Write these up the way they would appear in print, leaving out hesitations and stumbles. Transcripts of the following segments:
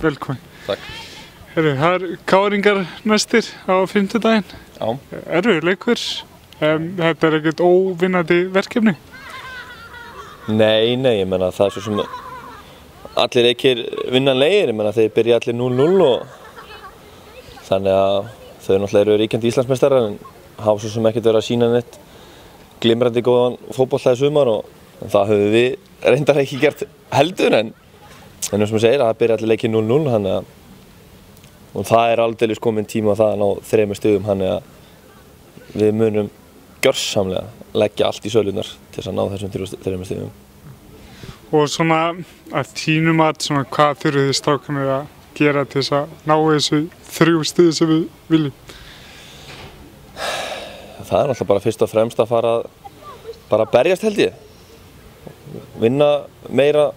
velkomin. Takk. Herru, það KR-ingar næstir á fimmtudaginn. Já. Erfiður leikur. Þetta ekkert óvinnandi verkefni? Nei, ég meina það svo sem allir leikir vinnanlegir, ég meina þeir byrja allir 0-0 og þannig að þau náttúrulega eru ríkjandi Íslandsmeistarar en hafa svo sem ekkert verið að sína neitt glimrandi góðan fótbolta í sumar og það höfum við reyndar ekki gert heldur en eins og maður segir að það byrja allir leikir 0-0 þannig að og það aldeilis komin tíma á það að ná 3 stigum þannig að við munum gjörsamlega leggja allt í sölunar til þess að ná þessum 3 stigum. Og svona að þínu mat, svona hvað þurfið þið strákarnir að gera til þess að ná þessu 3 stig sem við viljum? Það náttúrulega bara fyrst og fremst að fara bara að berjast held ég. Vinna meira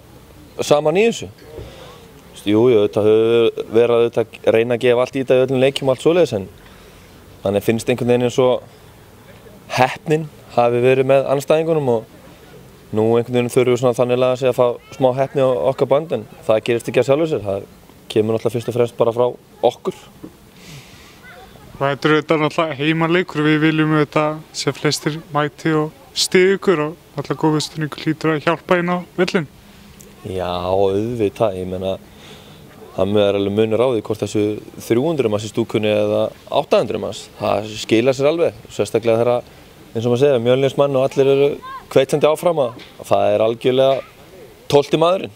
saman í þessu. Jú, þetta hefur verið að reyna að gefa allt í þetta í öllum leikjum og allt svoleiðis en þannig finnst einhvern veginn eins og heppnin hafi verið með andstæðingunum og nú einhvern veginn þurfum við svona þannig að segja að fá smá heppni á okkar band en það gerist ekki að sjálfu sér, það kemur náttúrulega fyrst og fremst bara frá okkur. Þetta náttúrulega heimaleikur, við viljum auðvitað sem flestir mæti og styðja ykkur og náttúrulega góður stuðningur hlýtur að hjálpa inn á völlinn. Já, auðvitað, ég meina það er alveg munur á því hvort þessu 300 manns í stúkunni eða 800 manns, það skilar sér alveg, sérstaklega þegar eins og maður segja, Mjölnismenn og allir eru hvetjandi áfram að það er algjörlega 12. maðurinn.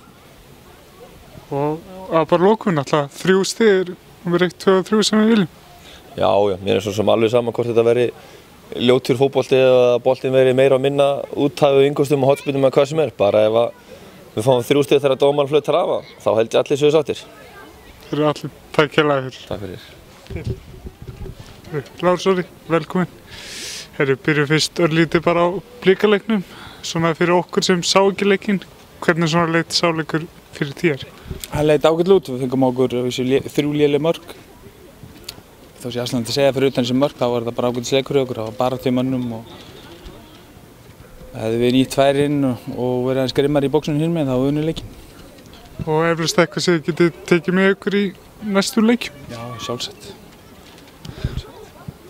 Og að bara lokum náttúrulega 3 stig, nummer 1, 2 og 3 sem við viljum. Já, mér svo sem alveg saman hvort þetta veri ljótur fótbolti eða boltinn veri meira og minna úthæfu yngustum og hotspinum eða hvað sem er, bara ef við fáum 3 stig þegar dómarinn flautar af, þá held ég allir séu sáttir. Þeir eru allir, takk hérlega fyrir. Takk fyrir. Lárus Orri, velkomin. Herru, byrjum fyrst örlítið bara á Blikaleiknum, svona fyrir okkur sem sá ekki leikinn. Hvernig svona leit sá leikur fyrir þér? Hann leit ágætlega út, við fengum okkur 3 léleg mörk. Þó sé aðsannandi að segja fyrir utan þessi mörk, þá var þetta bara ágætis leikur í okkur, það var bara 2 mönnum og hefði við nýtt færin og verið aðeins grimmar í bóksunum hinn með þá unnum leikinn. Og eflaust eitthvað sem þið getið tekið með ykkur í næstu leikjum? Já, sjálfsagt.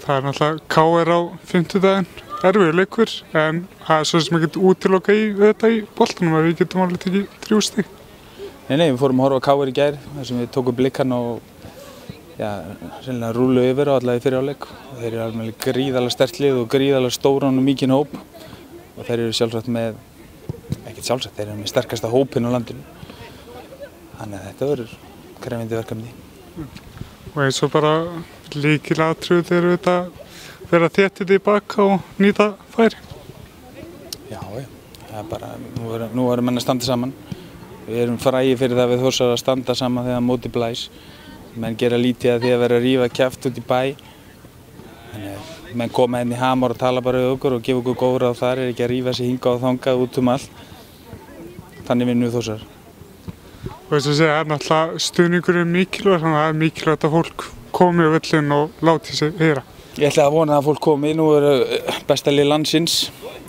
Það náttúrulega KR á fimmtudaginn, erfiður leikur, en það svo sem ekkert útilokað í þetta í boltanum að við getum alveg tekið 3 stig. Nei, við fórum að horfa á KR í gær, þar sem við tókum Blikan og sennilega rúlu yfir á alla í fyrri hálfleik. Þeir eru alveg gríðarlega sterkt lið og gríðarlega stóran og mikinn hóp og þeir eru sjálfsagt með, þeir eru með sterkasta hópinn á landinu. Þannig að þetta verður krefjandi verkefni. Og eins og bara lykilatriði þegar þetta vera þéttið í baka og nýta færi. Já, það er bara, nú erum menn að standa saman. Við erum frægir fyrir það við Þórsar að standa saman þegar móti blæs. Menn gera lítið að því að vera að rífa kjaft út í bæ. Þannig að menn koma inn í Hamar og tala bara við okkur og gefa okkur góð ráð þar, er ekki að rífa sig hingað og þangað út allt. Þannig vinnum við Þórsar. Og þess að segja, það er náttúrulega stuðningurinn mikilvægt, þannig að það er mikilvægt að fólk komi á völlinn og láti sig heyra. Ég ætla að vona að fólk komi, nú eru besta lið landsins.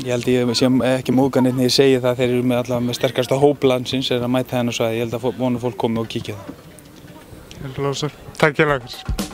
Ég held ég sé ekki móðgan þegar ég segi það, þeir eru allavega með sterkasta hóp landsins, er að mæta henn og svo að ég held að vona fólk komi og kíkja það. Takk hérlega fyrir.